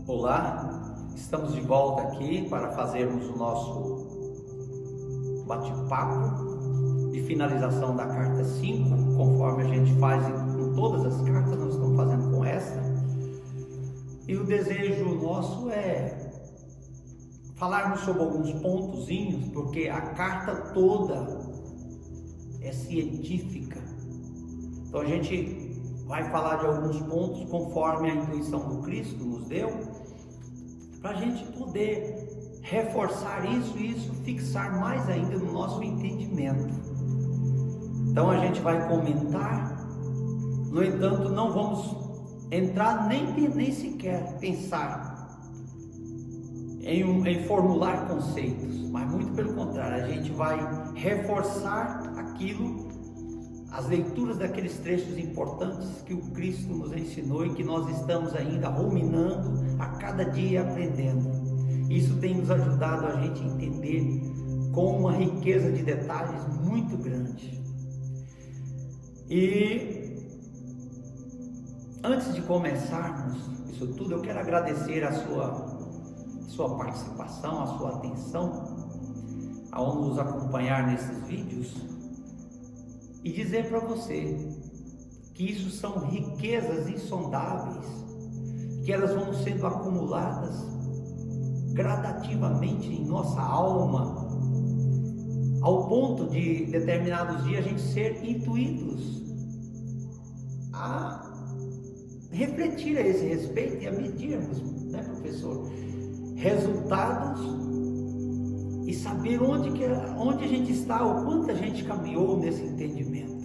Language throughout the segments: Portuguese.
Olá, estamos de volta aqui para fazermos o nosso bate-papo de finalização da carta 5, conforme a gente faz com todas as cartas, nós estamos fazendo com esta. E o desejo nosso é falarmos sobre alguns pontozinhos, porque a carta toda é científica. Então a gente vai falar de alguns pontos conforme a intuição do Cristo nos deu, para a gente poder reforçar isso e isso fixar mais ainda no nosso entendimento. Então a gente vai comentar, no entanto não vamos entrar nem sequer pensar em formular conceitos, mas muito pelo contrário, a gente vai reforçar aquilo, as leituras daqueles trechos importantes que o Cristo nos ensinou e que nós estamos ainda ruminando a cada dia, aprendendo. Isso tem nos ajudado a gente a entender com uma riqueza de detalhes muito grande. E antes de começarmos isso tudo, eu quero agradecer a sua participação, a sua atenção ao nos acompanhar nesses vídeos e dizer para você que isso são riquezas insondáveis, que elas vão sendo acumuladas gradativamente em nossa alma, ao ponto de determinados dias a gente ser intuídos a refletir a esse respeito e a medirmos, né, professor, resultados e saber onde a gente está, o quanto a gente caminhou nesse entendimento.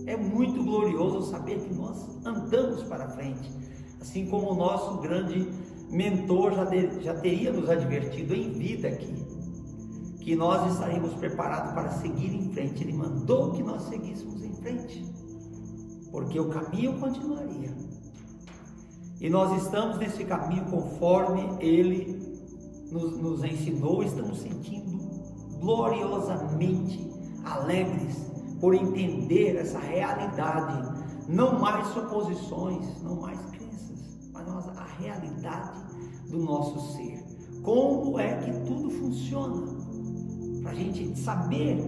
É muito glorioso saber que nós andamos para frente, assim como o nosso grande mentor já teria nos advertido em vida aqui, que nós estaríamos preparados para seguir em frente. Ele mandou que nós seguíssemos em frente, porque o caminho continuaria. E nós estamos nesse caminho conforme Ele nos ensinou. Estamos sentindo gloriosamente alegres por entender essa realidade, não mais suposições, não mais crenças, mas a realidade do nosso ser. Como é que tudo funciona, para a gente saber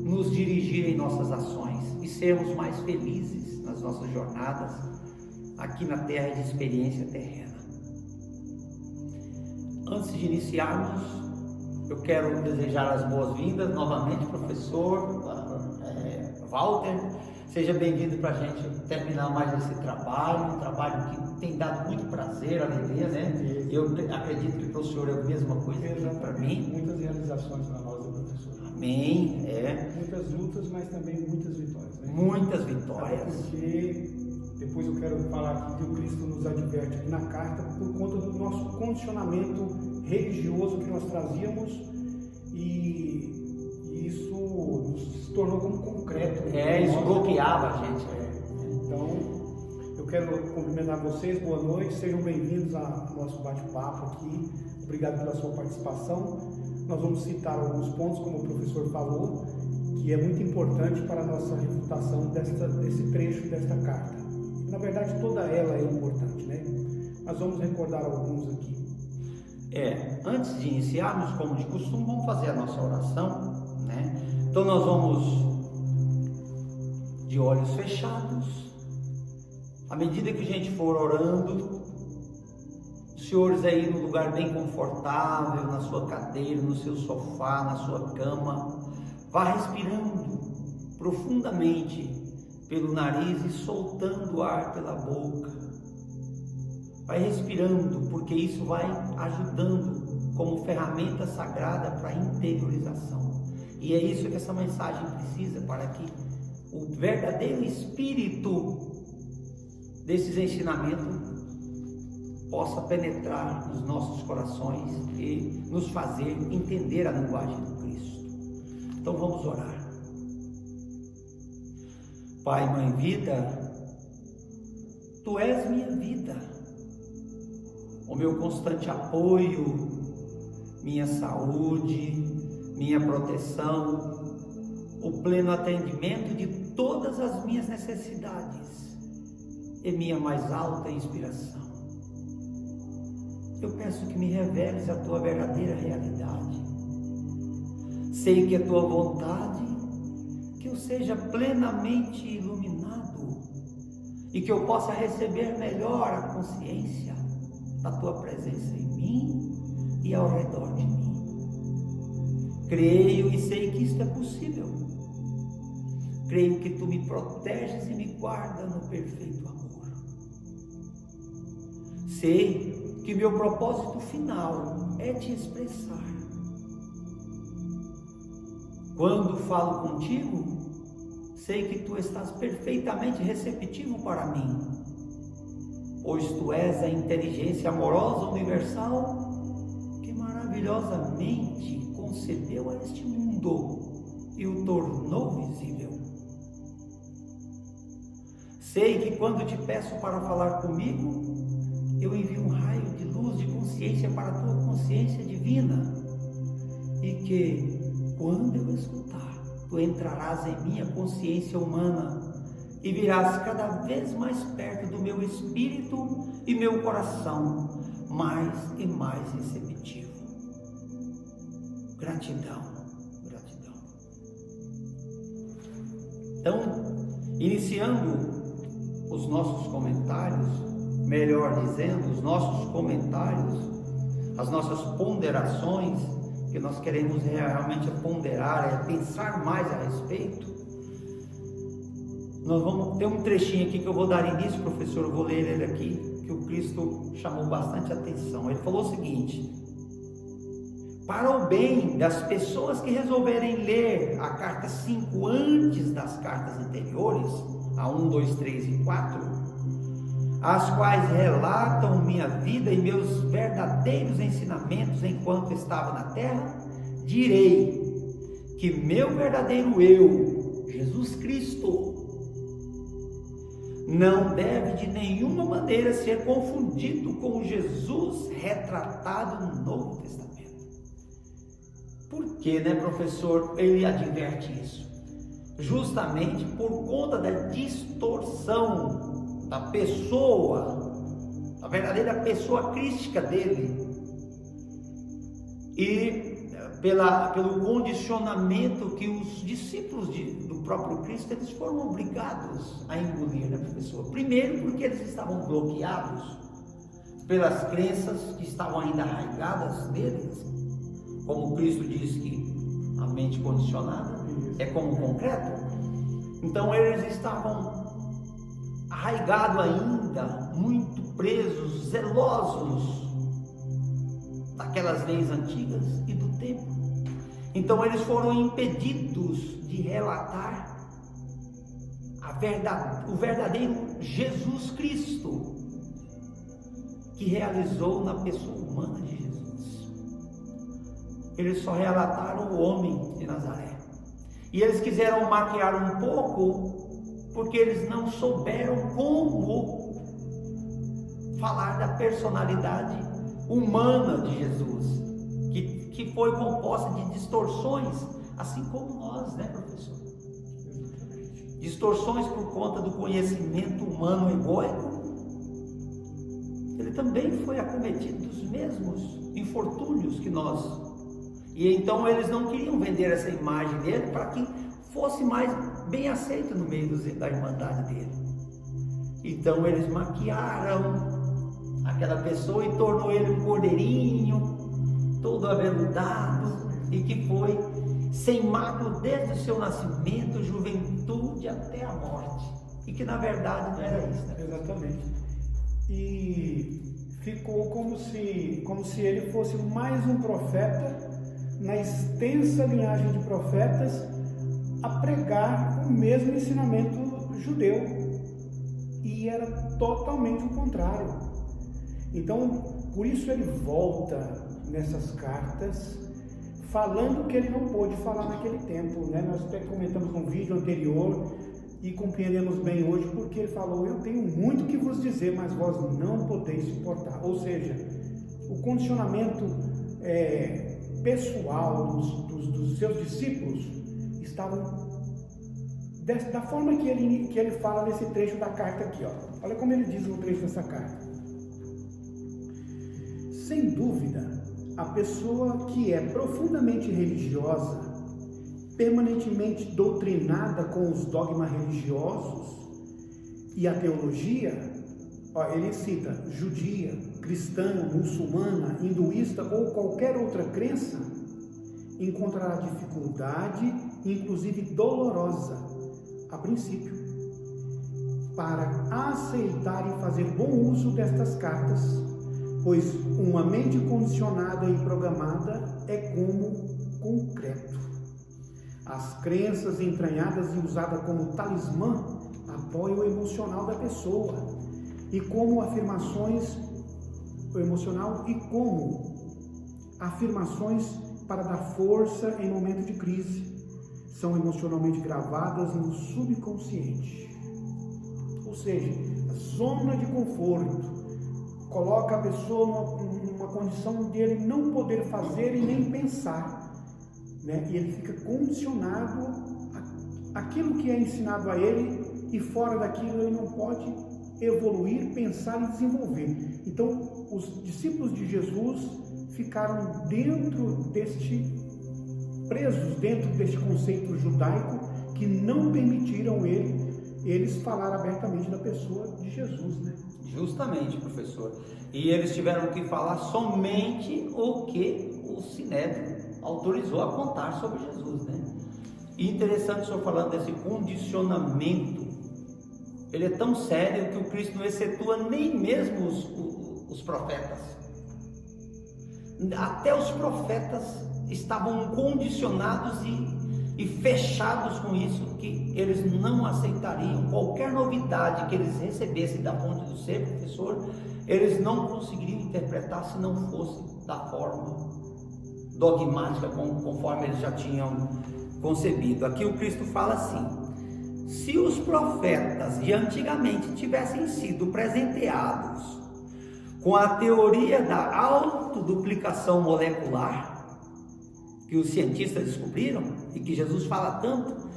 nos dirigir em nossas ações e sermos mais felizes nas nossas jornadas aqui na terra de experiência terrena. Antes de iniciarmos, eu quero desejar as boas-vindas novamente, professor Walter. Seja bem-vindo para a gente terminar mais esse trabalho, um trabalho que tem dado muito prazer, alegria, né? Eu acredito que para o senhor é a mesma coisa para mim. Muitas realizações na nossa, professor. Amém. Muitas lutas, mas também muitas vitórias, né? Muitas vitórias. Até porque depois eu quero falar aqui que o Cristo nos adverte aqui na carta por conta do nosso condicionamento religioso que nós trazíamos e isso nos tornou como concreto. Isso bloqueava a gente. Então, eu quero cumprimentar vocês, boa noite, sejam bem-vindos ao nosso bate-papo aqui. Obrigado pela sua participação. Nós vamos citar alguns pontos, como o professor falou, que é muito importante para a nossa refutação desse trecho desta carta. Na verdade, toda ela é importante, né? Mas vamos recordar alguns aqui. Antes de iniciarmos, como de costume, vamos fazer a nossa oração, né? Então nós vamos de olhos fechados. À medida que a gente for orando, os senhores aí no lugar bem confortável, na sua cadeira, no seu sofá, na sua cama, vá respirando profundamente pelo nariz e soltando o ar pela boca. Vai respirando, porque isso vai ajudando como ferramenta sagrada para a interiorização. E é isso que essa mensagem precisa, para que o verdadeiro espírito desses ensinamentos possa penetrar nos nossos corações e nos fazer entender a linguagem do Cristo. Então vamos orar. Pai, Mãe, Vida, Tu és minha vida, o meu constante apoio, minha saúde, minha proteção, o pleno atendimento de todas as minhas necessidades e minha mais alta inspiração. eu peço que me reveles a tua verdadeira realidade. Sei que é tua vontade que eu seja plenamente iluminado e que eu possa receber melhor a consciência da tua presença em mim e ao redor de mim. Creio e sei que isto é possível. Creio que tu me proteges e me guardas no perfeito amor. Sei que meu propósito final é te expressar. Quando falo contigo, sei que tu estás perfeitamente receptivo para mim, pois tu és a inteligência amorosa universal que maravilhosamente concebeu a este mundo e o tornou visível. Sei que quando te peço para falar comigo, eu envio um raio de luz de consciência para a tua consciência divina, e que quando eu escutar, tu entrarás em minha consciência humana e virás cada vez mais perto do meu espírito e meu coração, mais e mais receptivo. Gratidão, gratidão. Então, iniciando os nossos comentários, melhor dizendo, os nossos comentários, as nossas ponderações, que nós queremos realmente ponderar, pensar mais a respeito. Nós vamos ter um trechinho aqui que eu vou dar início, professor, eu vou ler ele aqui, que o Cristo chamou bastante atenção. Ele falou o seguinte: para o bem das pessoas que resolverem ler a carta 5 antes das cartas anteriores, a 1, 2, 3 e 4, as quais relatam minha vida e meus verdadeiros ensinamentos enquanto estava na terra, direi que meu verdadeiro eu, Jesus Cristo, não deve de nenhuma maneira ser confundido com o Jesus retratado no Novo Testamento. Por que, professor, ele adverte isso? Justamente por conta da distorção da pessoa, a verdadeira pessoa crística dele, e pelo condicionamento que os discípulos do próprio Cristo, eles foram obrigados a engolir, professor? Primeiro porque eles estavam bloqueados pelas crenças que estavam ainda arraigadas neles, como Cristo diz que a mente condicionada é como concreto. Então eles estavam arraigados ainda, muito presos, zelosos daquelas leis antigas e do tempo. Então eles foram impedidos de relatar o verdadeiro Jesus Cristo, que realizou na pessoa humana de Jesus. Eles só relataram o homem de Nazaré. E eles quiseram maquiar um pouco, porque eles não souberam como falar da personalidade humana de Jesus, que foi composta de distorções, assim como nós, professor? Distorções por conta do conhecimento humano egóico. Ele também foi acometido dos mesmos infortúnios que nós. E então eles não queriam vender essa imagem dele para que fosse mais bem aceito no meio da irmandade dele. Então eles maquiaram aquela pessoa e tornou ele um cordeirinho, todo aveludado, e que foi sem mácula desde o seu nascimento, juventude até a morte. E que na verdade não era isso, Exatamente. E ficou como se ele fosse mais um profeta na extensa linhagem de profetas a pregar o mesmo ensinamento judeu, e era totalmente o contrário. Então, por isso ele volta nessas cartas falando que ele não pôde falar naquele tempo, Nós até comentamos num vídeo anterior e compreendemos bem hoje, porque ele falou: eu tenho muito que vos dizer, mas vós não podeis suportar. Ou seja, o condicionamento pessoal dos seus discípulos estavam da forma que ele fala nesse trecho da carta aqui, Olha como ele diz no trecho dessa carta: sem dúvida, a pessoa que é profundamente religiosa, permanentemente doutrinada com os dogmas religiosos e a teologia, ele cita judia, cristã, muçulmana, hinduísta ou qualquer outra crença, encontrará dificuldade, inclusive dolorosa, a princípio, para aceitar e fazer bom uso destas cartas, pois uma mente condicionada e programada é como concreto. As crenças entranhadas e usadas como talismã apoiam o emocional da pessoa e como afirmações para dar força em momento de crise, são emocionalmente gravadas no subconsciente. Ou seja, a zona de conforto coloca a pessoa numa condição de ele não poder fazer e nem pensar, né? E ele fica condicionado àquilo que é ensinado a ele, e fora daquilo ele não pode evoluir, pensar e desenvolver. Então, os discípulos de Jesus ficaram presos dentro deste conceito judaico, que não permitiram eles falar abertamente da pessoa de Jesus, né? Justamente, professor. E eles tiveram que falar somente o que o Sinédrio autorizou a contar sobre Jesus, né? E interessante o senhor falando desse condicionamento. Ele é tão sério que o Cristo não excetua nem mesmo os profetas. Até os profetas estavam condicionados e fechados com isso, que eles não aceitariam qualquer novidade que eles recebessem da fonte do ser, professor. Eles não conseguiriam interpretar se não fosse da forma dogmática conforme eles já tinham concebido. Aqui o Cristo fala assim: se os profetas de antigamente tivessem sido presenteados com a teoria da autoduplicação molecular, que os cientistas descobriram e que Jesus fala tanto,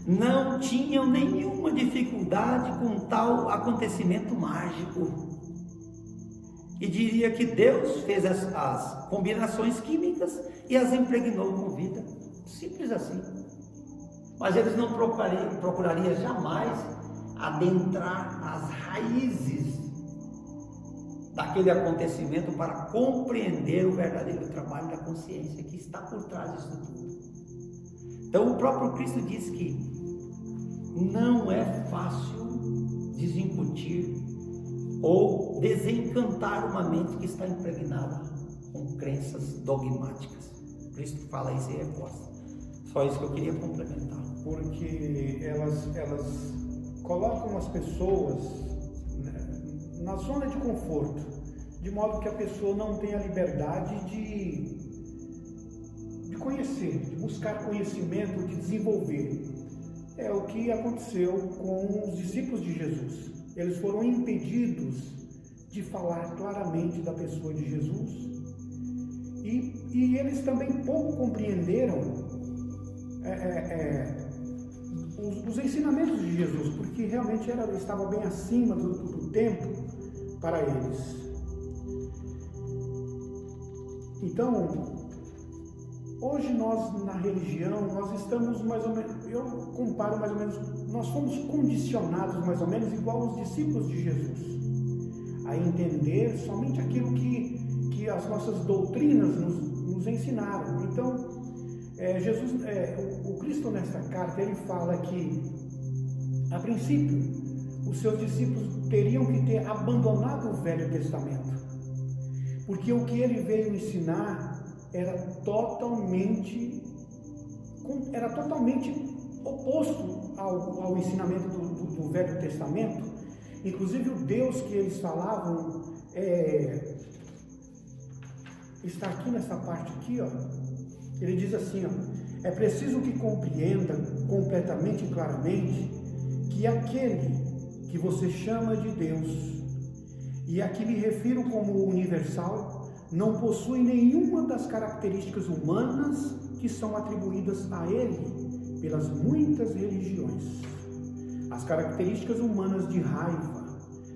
não tinham nenhuma dificuldade com tal acontecimento mágico. E diria que Deus fez as combinações químicas e as impregnou com vida. Simples assim. Mas eles não procurariam jamais adentrar as raízes daquele acontecimento para compreender o verdadeiro trabalho da consciência que está por trás disso tudo. Então o próprio Cristo diz que não é fácil desincutir ou desencantar uma mente que está impregnada com crenças dogmáticas. Cristo fala isso e reforça. Só isso que eu queria complementar. Porque elas colocam as pessoas, né, na zona de conforto, de modo que a pessoa não tenha liberdade de conhecer, de buscar conhecimento, de desenvolver. É o que aconteceu com os discípulos de Jesus. Eles foram impedidos de falar claramente da pessoa de Jesus, e eles também pouco compreenderam os ensinamentos de Jesus, porque realmente estava bem acima do tempo para eles. Então, hoje nós na religião, nós estamos mais ou menos, eu comparo mais ou menos, nós fomos condicionados mais ou menos igual os discípulos de Jesus, a entender somente aquilo que as nossas doutrinas nos ensinaram. Então, o Cristo nesta carta, ele fala que, a princípio, os seus discípulos teriam que ter abandonado o Velho Testamento, porque o que ele veio ensinar era totalmente oposto ao ensinamento do Velho Testamento. Inclusive o Deus que eles falavam está aqui nessa parte aqui, ó. Ele diz assim, ó: é preciso que compreenda completamente e claramente que aquele que você chama de Deus, e a que me refiro como universal, não possui nenhuma das características humanas que são atribuídas a ele pelas muitas religiões. As características humanas de raiva,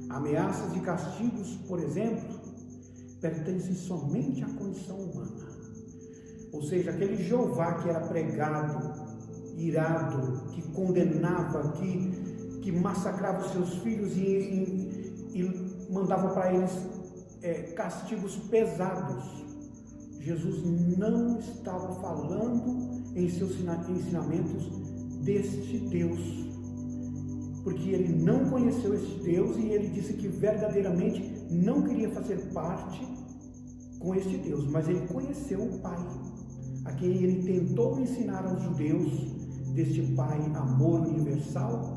ameaças e castigos, por exemplo, pertence somente à condição humana. Ou seja, aquele Jeová que era pregado, irado, que condenava, que massacrava os seus filhos e mandava para eles castigos pesados. Jesus não estava falando em seus ensinamentos deste Deus, porque ele não conheceu este Deus e ele disse que verdadeiramente não queria fazer parte com este Deus, mas ele conheceu o Pai, a quem ele tentou ensinar aos judeus deste Pai amor universal,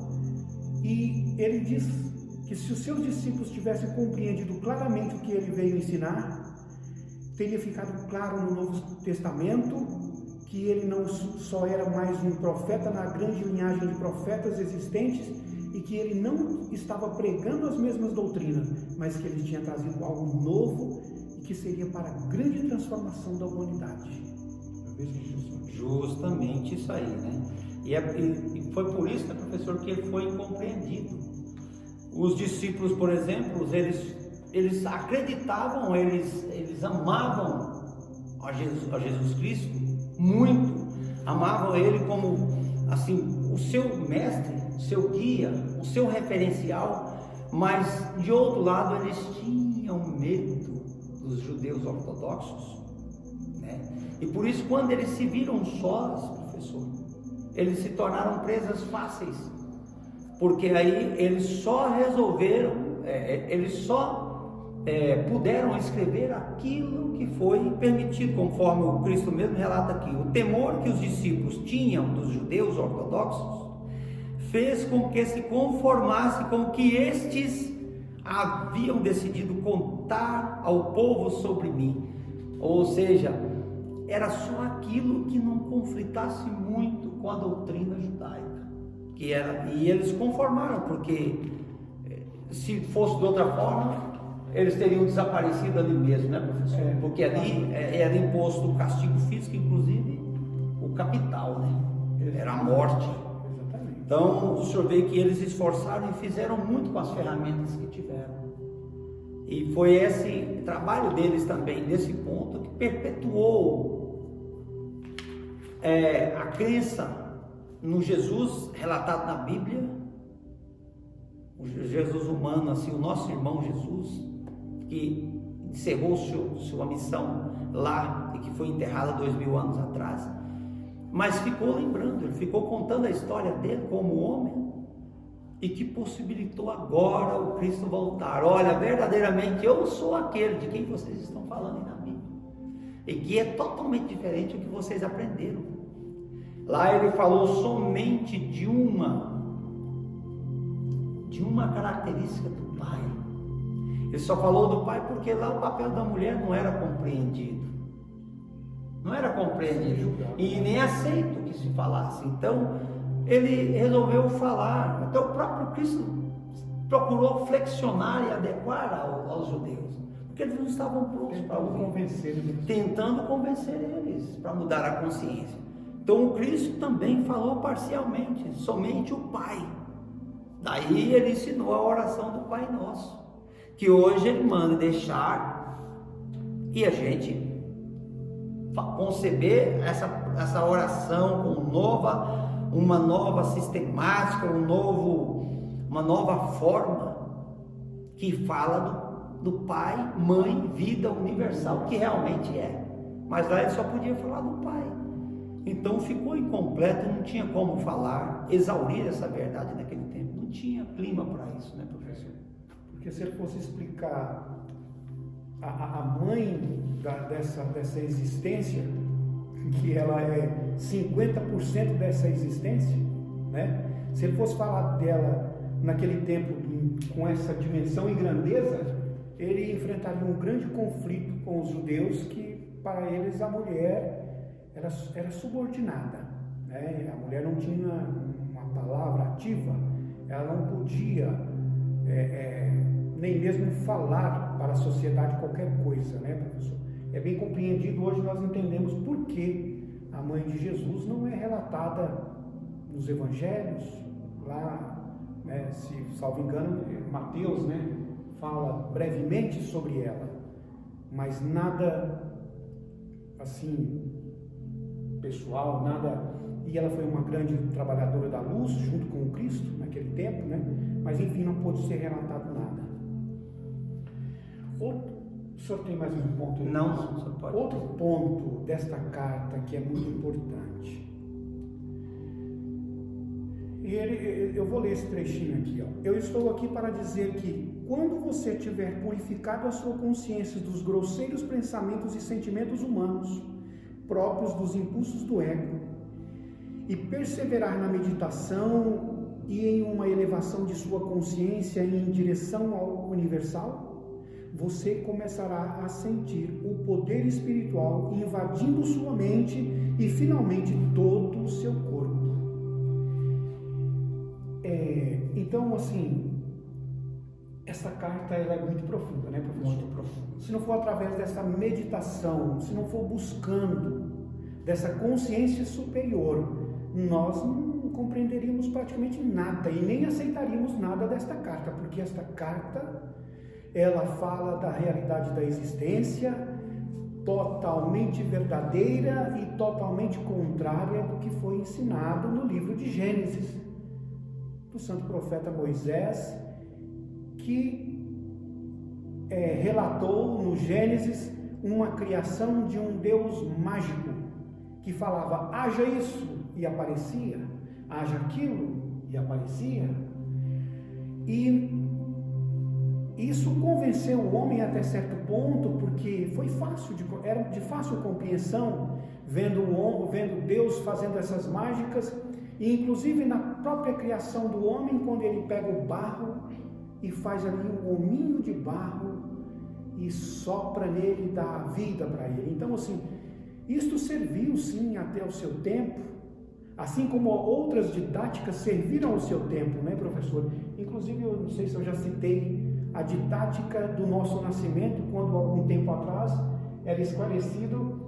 e ele diz que se os seus discípulos tivessem compreendido claramente o que ele veio ensinar, teria ficado claro no Novo Testamento que ele não só era mais um profeta na grande linhagem de profetas existentes e que ele não estava pregando as mesmas doutrinas, mas que ele tinha trazido algo novo e que seria para a grande transformação da humanidade. Justamente isso aí, né? E foi por isso, né, professor, que ele foi incompreendido. Os discípulos, por exemplo, eles acreditavam, eles amavam a Jesus Cristo muito, amavam ele como assim, o seu mestre, o seu guia, o seu referencial, mas de outro lado eles tinham medo dos judeus ortodoxos, né? E por isso, quando eles se viram sós, professor, eles se tornaram presas fáceis, porque aí eles só resolveram, puderam escrever aquilo que foi permitido, conforme o Cristo mesmo relata aqui. O temor que os discípulos tinham dos judeus ortodoxos fez com que se conformasse com o que estes haviam decidido contar ao povo sobre mim. Ou seja, era só aquilo que não conflitasse muito com a doutrina judaica, e eles conformaram, porque se fosse de outra forma, eles teriam desaparecido ali mesmo, né, professor? Porque ali era imposto o castigo físico, inclusive o capital, né? Era a morte. Exatamente. Então, o senhor vê que eles esforçaram e fizeram muito com as ferramentas que tiveram. E foi esse trabalho deles também, nesse ponto, que perpetuou a crença no Jesus relatado na Bíblia, o Jesus humano, assim, o nosso irmão Jesus, que encerrou sua missão lá e que foi enterrado 2000 anos atrás, mas ficou lembrando, ele ficou contando a história dele como homem e que possibilitou agora o Cristo voltar. Olha, verdadeiramente eu sou aquele de quem vocês estão falando aí na Bíblia, e que é totalmente diferente do que vocês aprenderam. Lá ele falou somente de uma característica do Pai. Ele só falou do Pai porque lá o papel da mulher não era compreendido. Não era compreendido e nem aceito que se falasse. Então ele resolveu falar. Então o próprio Cristo procurou flexionar e adequar aos judeus, porque eles não estavam prontos para ouvir, tentando convencer eles para mudar a consciência. Então o Cristo também falou parcialmente, somente o Pai. Daí ele ensinou a oração do Pai Nosso, que hoje ele manda deixar e a gente conceber essa oração com uma nova sistemática, uma nova forma que fala do Pai, Mãe, vida universal, que realmente é. Mas lá ele só podia falar do Pai. Então ficou incompleto, não tinha como falar, exaurir essa verdade naquele tempo. Não tinha clima para isso, né, professor? Porque se ele fosse explicar a mãe dessa existência, que ela é 50% dessa existência, né? Se ele fosse falar dela naquele tempo com essa dimensão e grandeza, ele enfrentaria um grande conflito com os judeus, que para eles a mulher era subordinada, né? A mulher não tinha uma palavra ativa, ela não podia nem mesmo falar para a sociedade qualquer coisa, né, professor? É bem compreendido, hoje nós entendemos por que a mãe de Jesus não é relatada nos evangelhos, lá, né, se salvo engano, Mateus, né, fala brevemente sobre ela. mas nada assim pessoal, nada. E ela foi uma grande trabalhadora da luz junto com o Cristo naquele tempo, né? Mas enfim, não pôde ser relatado nada. O senhor tem mais um ponto? Não, o senhor pode. Outro ponto desta carta que é muito importante. Eu vou ler esse trechinho aqui, ó. Eu estou aqui para dizer que quando você tiver purificado a sua consciência dos grosseiros pensamentos e sentimentos humanos, próprios dos impulsos do ego, e perseverar na meditação e em uma elevação de sua consciência em direção ao universal, você começará a sentir o poder espiritual invadindo sua mente e finalmente todo o seu corpo. Então, assim, essa carta ela é muito profunda, né, professor? Muito profunda. Se não for através dessa meditação, se não for buscando dessa consciência superior, nós não compreenderíamos praticamente nada e nem aceitaríamos nada desta carta, porque esta carta ela fala da realidade da existência totalmente verdadeira e totalmente contrária do que foi ensinado no livro de Gênesis, do santo profeta Moisés, que relatou no Gênesis uma criação de um Deus mágico, que falava, haja isso, e aparecia, haja aquilo, e aparecia. E isso convenceu o homem até certo ponto, porque foi fácil, era de fácil compreensão, vendo Deus fazendo essas mágicas, e inclusive na própria criação do homem, quando ele pega o barro e faz ali um hominho de barro e sopra nele, dá vida para ele. Então, assim, isto serviu sim até o seu tempo, assim como outras didáticas serviram ao seu tempo, né, professor? Inclusive, eu não sei se eu já citei a didática do nosso nascimento, quando algum tempo atrás era esclarecido,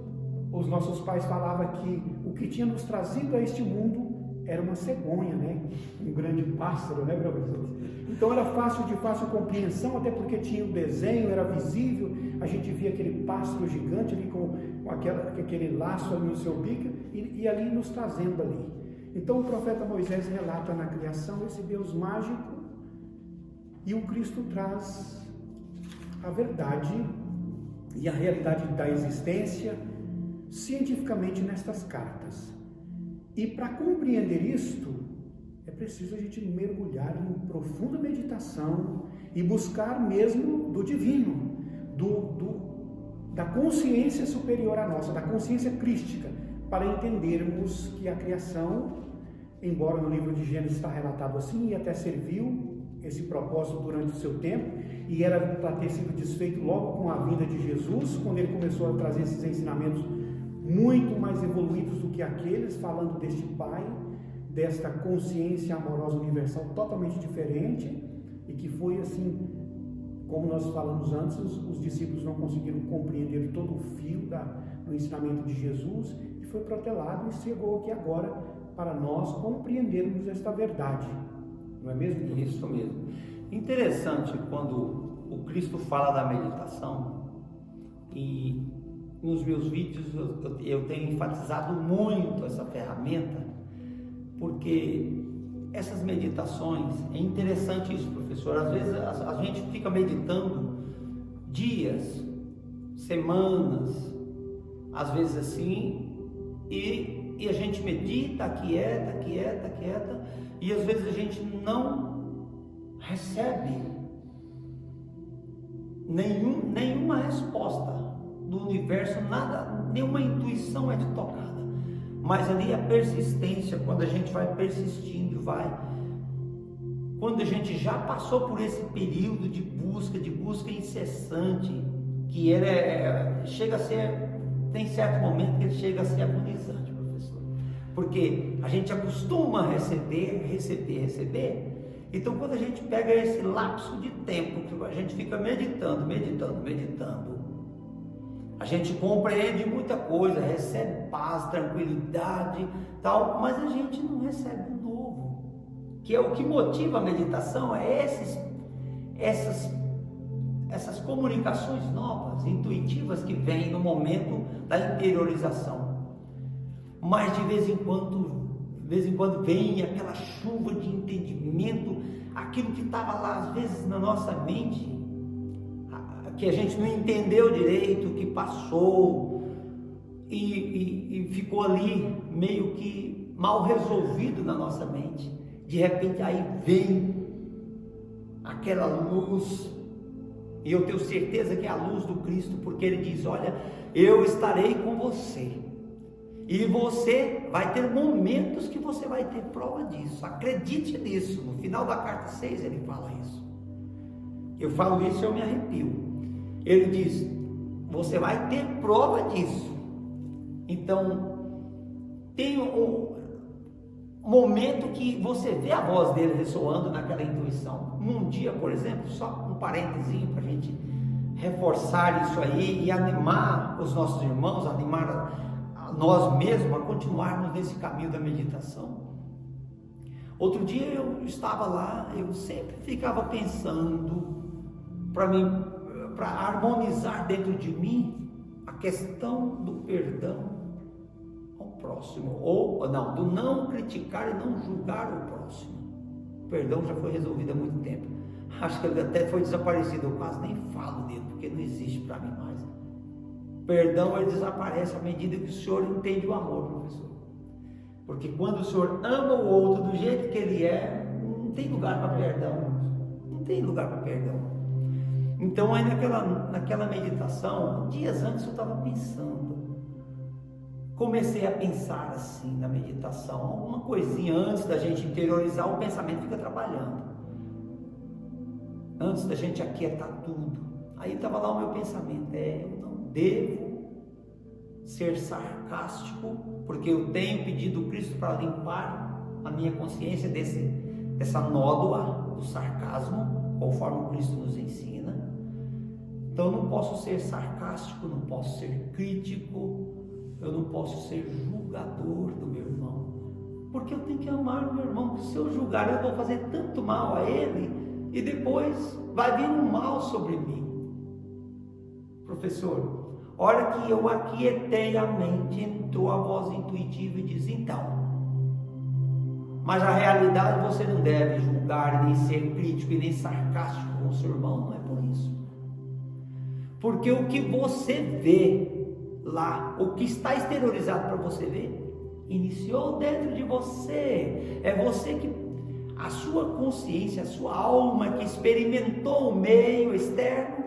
os nossos pais falavam que o que tinha nos trazido a este mundo era uma cegonha, né? Um grande pássaro, né, professor? Então era de fácil compreensão, até porque tinha o desenho, era visível, a gente via aquele pássaro gigante ali com aquele laço ali no seu bico e ali nos trazendo ali. Então o profeta Moisés relata na criação esse Deus mágico e o Cristo traz a verdade e a realidade da existência cientificamente nestas cartas. E para compreender isto, é preciso a gente mergulhar em profunda meditação e buscar mesmo do divino, da consciência superior à nossa, da consciência crística, para entendermos que a criação, embora no livro de Gênesis está relatado assim, e até serviu esse propósito durante o seu tempo, e era para ter sido desfeito logo com a vinda de Jesus, quando ele começou a trazer esses ensinamentos muito mais evoluídos do que aqueles, falando deste Pai, desta consciência amorosa universal totalmente diferente, e que foi assim, como nós falamos antes, os discípulos não conseguiram compreender todo o fio do ensinamento de Jesus, e foi protelado e chegou aqui agora para nós compreendermos esta verdade, não é mesmo? Isso mesmo. Interessante quando o Cristo fala da meditação, e nos meus vídeos eu tenho enfatizado muito essa ferramenta, porque essas meditações, é interessante isso, professor, às vezes a gente fica meditando dias, semanas, às vezes assim, e a gente medita, quieta, e às vezes a gente não recebe nenhuma resposta do universo, nada, nenhuma intuição é tocada, mas ali a persistência, quando a gente vai persistindo, quando a gente já passou por esse período de busca incessante, que chega a ser, tem certo momento que ele chega a ser agonizante, professor, porque a gente acostuma a receber, então quando a gente pega esse lapso de tempo, que a gente fica meditando, a gente compreende muita coisa, recebe paz, tranquilidade, tal, mas a gente não recebe o novo, que é o que motiva a meditação, essas comunicações novas, intuitivas que vêm no momento da interiorização. Mas de vez em quando vem aquela chuva de entendimento, aquilo que estava lá às vezes na nossa mente, que a gente não entendeu direito, que passou e ficou ali meio que mal resolvido na nossa mente. De repente aí vem aquela luz, e eu tenho certeza que é a luz do Cristo, porque Ele diz: olha, eu estarei com você, e você vai ter momentos que você vai ter prova disso, acredite nisso. No final da carta 6 ele fala isso. Eu falo isso e eu me arrepio. Ele diz: você vai ter prova disso. Então tem um momento que você vê a voz dele ressoando naquela intuição. Num dia, por exemplo, só um parentezinho para a gente reforçar isso aí e animar os nossos irmãos, animar a nós mesmos a continuarmos nesse caminho da meditação. Outro dia eu estava lá, eu sempre ficava pensando, para harmonizar dentro de mim a questão do perdão ao próximo, ou não, do não criticar e não julgar o próximo. O perdão já foi resolvido há muito tempo. Acho que ele até foi desaparecido, eu quase nem falo dele, porque não existe para mim mais. Perdão, ele desaparece à medida que o Senhor entende o amor, professor. Porque quando o Senhor ama o outro do jeito que ele é, não tem lugar para perdão. Não tem lugar para perdão. Então aí naquela meditação, dias antes eu estava pensando, comecei a pensar assim na meditação, alguma coisinha antes da gente interiorizar, o pensamento fica trabalhando, antes da gente aquietar tudo. Aí estava lá o meu pensamento: eu não devo ser sarcástico, porque eu tenho pedido a Cristo para limpar a minha consciência dessa nódoa do sarcasmo, conforme o Cristo nos ensina. Então eu não posso ser sarcástico, não posso ser crítico, eu não posso ser julgador do meu irmão, porque eu tenho que amar o meu irmão, porque se eu julgar eu vou fazer tanto mal a ele, e depois vai vir um mal sobre mim. Professor, hora que eu aquietei a mente, entrou a voz intuitiva e diz: então, mas na realidade você não deve julgar, nem ser crítico e nem sarcástico com o seu irmão, não é por isso. Porque o que você vê lá, o que está exteriorizado para você ver, iniciou dentro de você. É você que, a sua consciência, a sua alma que experimentou o meio externo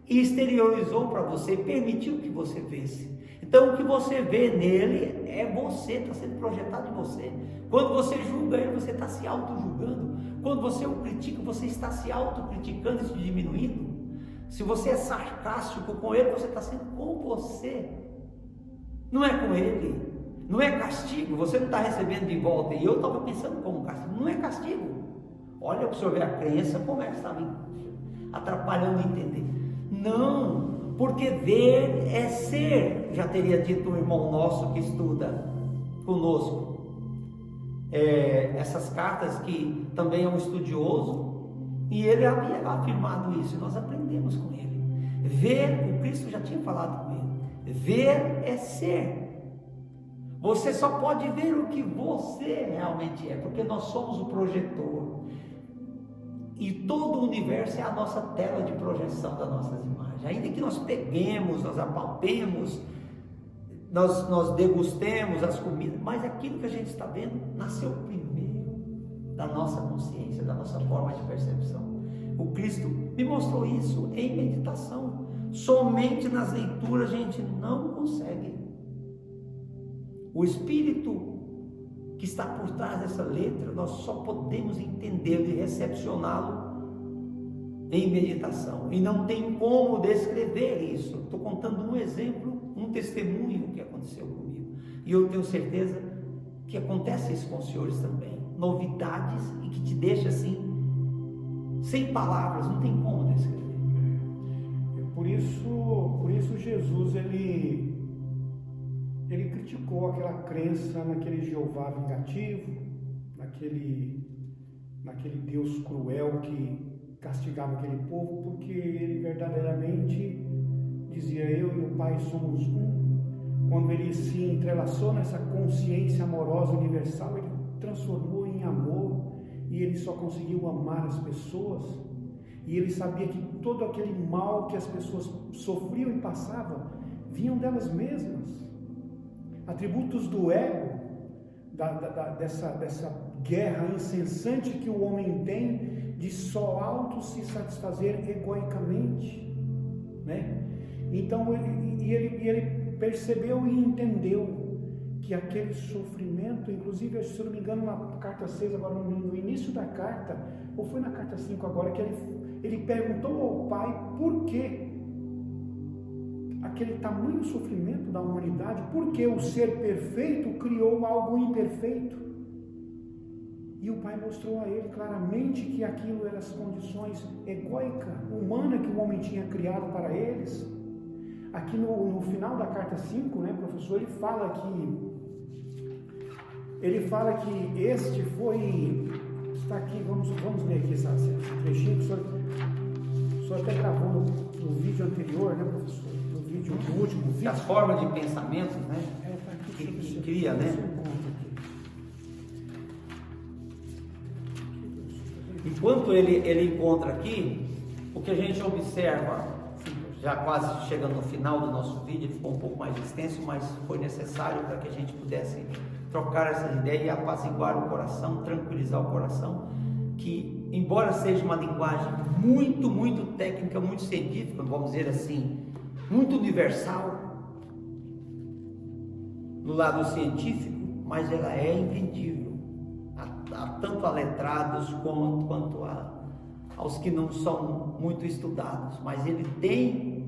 e exteriorizou para você, permitiu que você visse. Então o que você vê nele é você, está sendo projetado em você. Quando você julga ele, você está se auto-julgando. Quando você o critica, você está se auto-criticando e se diminuindo. Se você é sarcástico com ele, você está sendo com você, não é com ele. Não é castigo, você não está recebendo de volta. E eu estava pensando como castigo, não é castigo. Olha para o senhor ver a crença, como é que está me atrapalhando a entender. Não, porque ver é ser, já teria dito um irmão nosso que estuda conosco essas cartas, que também é um estudioso, e ele havia afirmado isso, e nós aprendemos com ele. Ver, o Cristo já tinha falado com ele, ver é ser. Você só pode ver o que você realmente é, porque nós somos o projetor, e todo o universo é a nossa tela de projeção das nossas imagens. Ainda que nós peguemos, nós apalpemos, nós degustemos as comidas, mas aquilo que a gente está vendo nasceu primeiro da nossa consciência, da nossa forma de percepção. O Cristo me mostrou isso em meditação. Somente nas leituras a gente não consegue. O Espírito que está por trás dessa letra, nós só podemos entendê-lo e recepcioná-lo em meditação. E não tem como descrever isso. Estou contando um exemplo, um testemunho que aconteceu comigo. E eu tenho certeza que acontece isso com os senhores também. Novidades e que te deixa assim, sem palavras, não tem como descrever. Por isso Jesus ele criticou aquela crença naquele Jeová vingativo, naquele Deus cruel que castigava aquele povo, porque ele verdadeiramente dizia: eu e o Pai somos um. Quando ele se entrelaçou nessa consciência amorosa universal, ele transformou em amor, e ele só conseguiu amar as pessoas, e ele sabia que todo aquele mal que as pessoas sofriam e passavam vinham delas mesmas, atributos do ego, dessa guerra incessante que o homem tem de só auto se satisfazer egoicamente, né? Então ele percebeu e entendeu que aquele sofrimento, inclusive, se eu não me engano, na carta 6, agora no início da carta, ou foi na carta 5 agora, que ele perguntou ao Pai por que aquele tamanho sofrimento da humanidade, porque o ser perfeito criou algo imperfeito. E o Pai mostrou a ele claramente que aquilo eram as condições egóicas, humanas que o homem tinha criado para eles. Aqui no final da carta 5, né, professor, ele fala que este foi, está aqui, vamos ler aqui esse trechinho que o senhor até gravou no vídeo anterior, né, professor? No último vídeo. As formas de pensamento, né? Tá aqui, que cria, né? Enquanto ele encontra aqui, o que a gente observa, já quase chegando no final do nosso vídeo, ele ficou um pouco mais extenso, mas foi necessário para que a gente pudesse trocar essas ideias e apaziguar o coração, tranquilizar o coração, que embora seja uma linguagem muito, muito técnica, muito científica, vamos dizer assim, muito universal no lado científico, mas ela é entendível tanto a letrados quanto aos que não são muito estudados, mas ele tem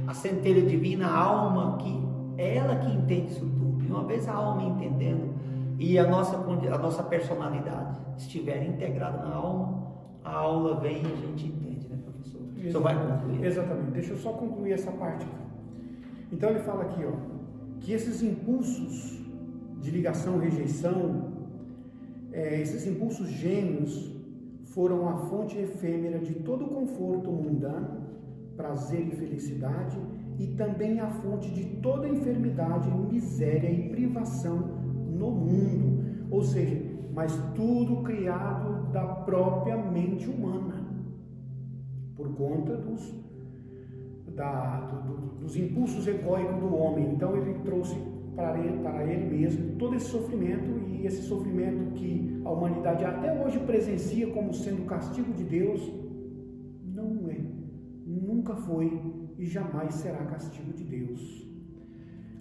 a centelha divina, a alma, que é ela que entende isso tudo. E uma vez a alma entendendo e a nossa personalidade estiver integrada na alma, a aula vem e a gente entende, né, professor? O senhor vai concluir? Exatamente, deixa eu só concluir essa parte aqui. Então ele fala aqui, que esses impulsos de ligação, rejeição, esses impulsos gêmeos foram a fonte efêmera de todo conforto mundano, prazer e felicidade, e também a fonte de toda enfermidade, miséria e privação no mundo. Ou seja, mas tudo criado da própria mente humana, por conta dos impulsos egóicos do homem. Então ele trouxe para ele mesmo todo esse sofrimento, e esse sofrimento que a humanidade até hoje presencia como sendo castigo de Deus, não é, nunca foi e jamais será castigo de Deus.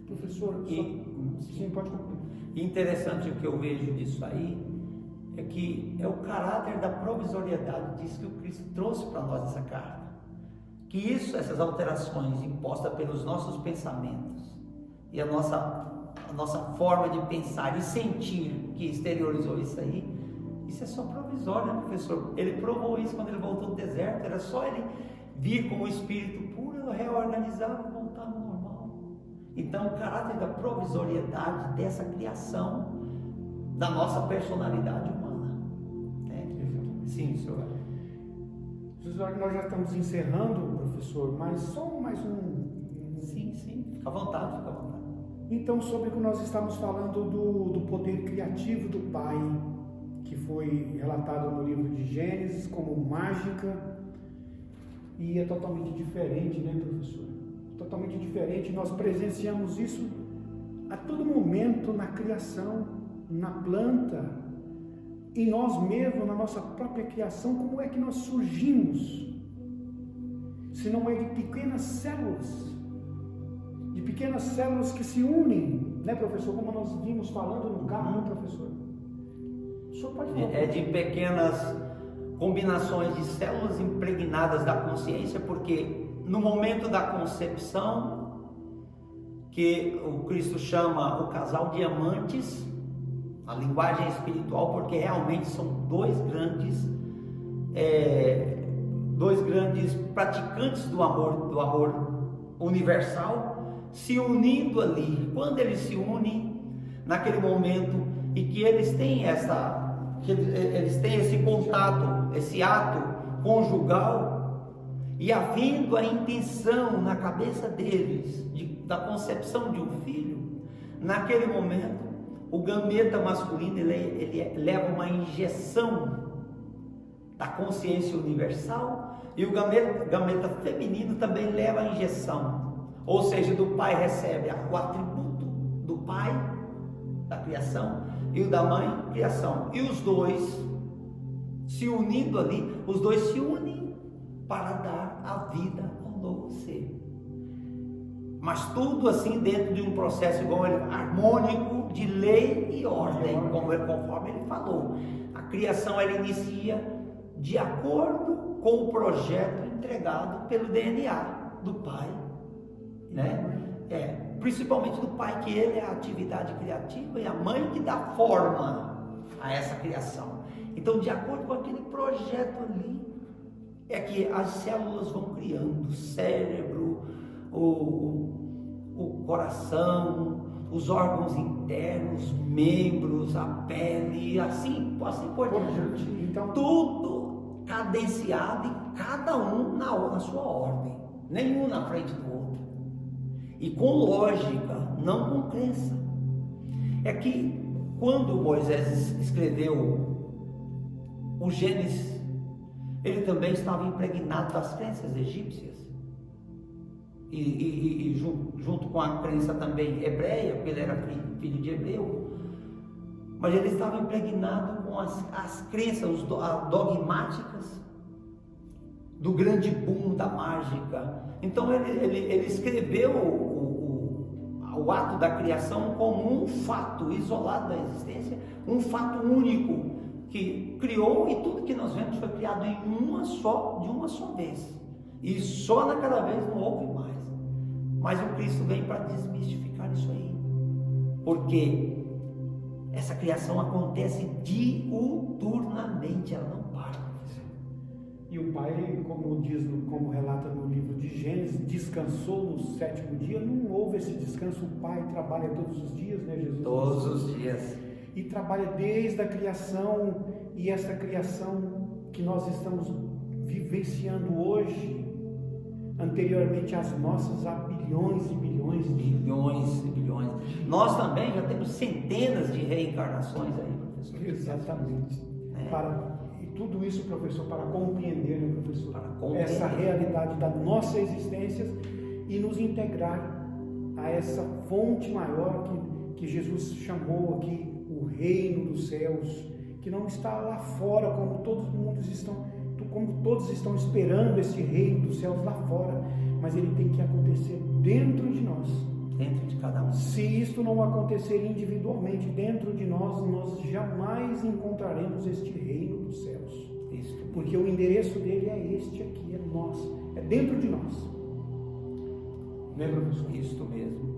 Professor, sim, pode concluir. Interessante o que eu vejo disso aí é que é o caráter da provisoriedade disso que o Cristo trouxe para nós essa carta. Que essas alterações impostas pelos nossos pensamentos e a nossa forma de pensar e sentir que exteriorizou isso aí, isso é só provisório, né, professor? Ele provou isso quando ele voltou do deserto, era só ele vir com o espírito puro, reorganizar e voltar no normal. Então, o caráter da provisoriedade dessa criação da nossa personalidade humana, né? Sim, senhor. Nós já estamos encerrando, professor, mas só mais um... Sim, fica à vontade, Então, sobre o que nós estamos falando do poder criativo do Pai, que foi relatado no livro de Gênesis como mágica, e é totalmente diferente, né, professor? Totalmente diferente. Nós presenciamos isso a todo momento na criação, na planta, em nós mesmos, na nossa própria criação. Como é que nós surgimos? Se não é de pequenas células que se unem, né, professor? Como nós vimos falando no carro, né, professor? O senhor pode falar? É de pequenas combinações de células impregnadas da consciência, porque no momento da concepção, que o Cristo chama o casal de amantes, a linguagem espiritual, porque realmente são dois grandes praticantes do amor universal, se unindo ali. Quando eles se unem naquele momento e que eles têm esse contato, esse ato conjugal, e havendo a intenção na cabeça deles da concepção de um filho, naquele momento o gameta masculino ele leva uma injeção da consciência universal, e o gameta feminino também leva a injeção, ou seja, do pai recebe o atributo do pai, da criação, e o da mãe, criação, e os dois se unindo ali, os dois se unem para dar a vida ao novo ser, mas tudo assim dentro de um processo igual harmônico de lei e ordem, conforme ele falou. A criação ela inicia de acordo com o projeto entregado pelo DNA do pai, né? Principalmente do pai, que ele é a atividade criativa, e a mãe que dá forma a essa criação. Então, de acordo com aquele projeto ali, é que as células vão criando, o cérebro, o coração, os órgãos internos, membros, a pele, assim por diante. Então, tudo cadenciado e cada um na sua ordem, nenhum na frente do outro, e com lógica, não com crença. É que quando Moisés escreveu o Gênesis, ele também estava impregnado das crenças egípcias, e junto com a crença também hebreia, porque ele era filho de hebreu, mas ele estava impregnado com as crenças dogmáticas do grande boom da mágica. Então ele escreveu o ato da criação como um fato isolado da existência, um fato único, que criou, e tudo que nós vemos foi criado de uma só vez, e só naquela vez não houve mais. Mas o Cristo vem para desmistificar isso aí, porque essa criação acontece diuturnamente, ela não para. E o Pai, como relata no livro de Gênesis, descansou no sétimo dia. Não houve esse descanso. O Pai trabalha todos os dias, né, Jesus? Todos os dias. E trabalha desde a criação, e essa criação que nós estamos vivenciando hoje, anteriormente às nossas, há bilhões e bilhões bilhões e bilhões. Nós também já temos centenas de reencarnações aí, professor. Exatamente. E tudo isso, professor, para compreender, né, professor? Para compreender essa realidade da nossa existência e nos integrar a essa fonte maior que Jesus chamou aqui, o reino dos céus, que não está lá fora como todos estão esperando esse reino dos céus lá fora, mas ele tem que acontecer dentro de nós, dentro de cada um. Se isto não acontecer individualmente dentro de nós, nós jamais encontraremos este reino dos céus, porque o endereço dele é este aqui, é nós, é dentro de nós. Lembra, professor? Isso mesmo.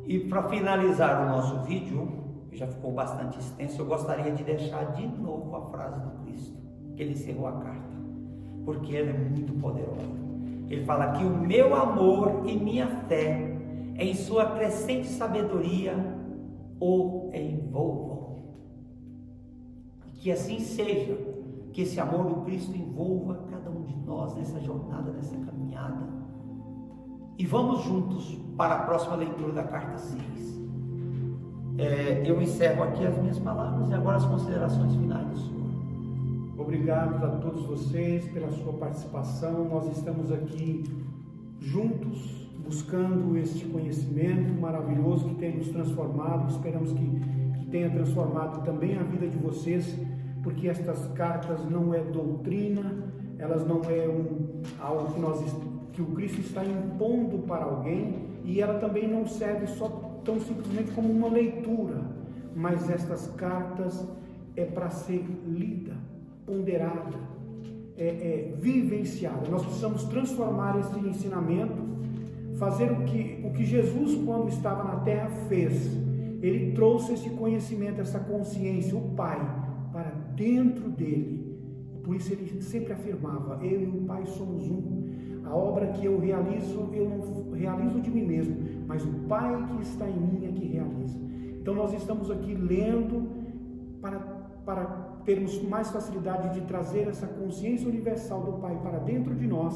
E para finalizar o nosso vídeo, que já ficou bastante extenso, eu gostaria de deixar de novo a frase do Cristo, que ele encerrou a carta, porque ela é muito poderosa. Ele fala que o meu amor e minha fé em sua crescente sabedoria o envolvam. Que assim seja, que esse amor do Cristo envolva cada um de nós nessa jornada, nessa caminhada. E vamos juntos para a próxima leitura da carta 6. Eu encerro aqui as minhas palavras e agora as considerações finais do Senhor. Obrigado a todos vocês pela sua participação. Nós estamos aqui juntos, buscando este conhecimento maravilhoso que tem nos transformado. Esperamos que tenha transformado também a vida de vocês, porque estas cartas não é doutrina, elas não é algo que o Cristo está impondo para alguém, e ela também não serve só tão simplesmente como uma leitura, mas estas cartas é para ser lida, ponderada, vivenciada. Nós precisamos transformar esse ensinamento, fazer o que Jesus, quando estava na terra, fez. Ele trouxe esse conhecimento, essa consciência, o Pai, para dentro dele. Por isso ele sempre afirmava: eu e o Pai somos um. A obra que eu realizo, eu não realizo de mim mesmo, mas o Pai que está em mim é que realiza. Então nós estamos aqui lendo para termos mais facilidade de trazer essa consciência universal do Pai para dentro de nós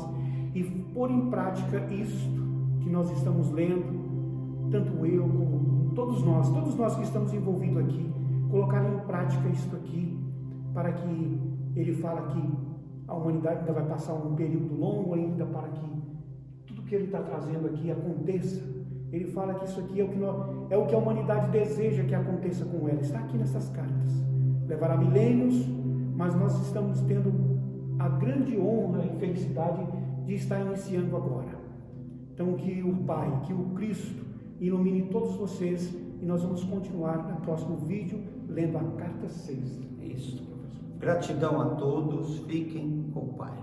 e pôr em prática isto que nós estamos lendo, tanto eu como todos nós que estamos envolvidos aqui, colocar em prática isto aqui, para que ele fala que a humanidade ainda vai passar um período longo ainda para que tudo que ele está trazendo aqui aconteça. Ele fala que isso aqui é o que a humanidade deseja que aconteça com ela. Está aqui nessas cartas. Levará milênios, mas nós estamos tendo a grande honra e felicidade de estar iniciando agora. Então que o Pai, que o Cristo ilumine todos vocês e nós vamos continuar no próximo vídeo lendo a carta 6. Isso. Gratidão a todos, fiquem com o Pai.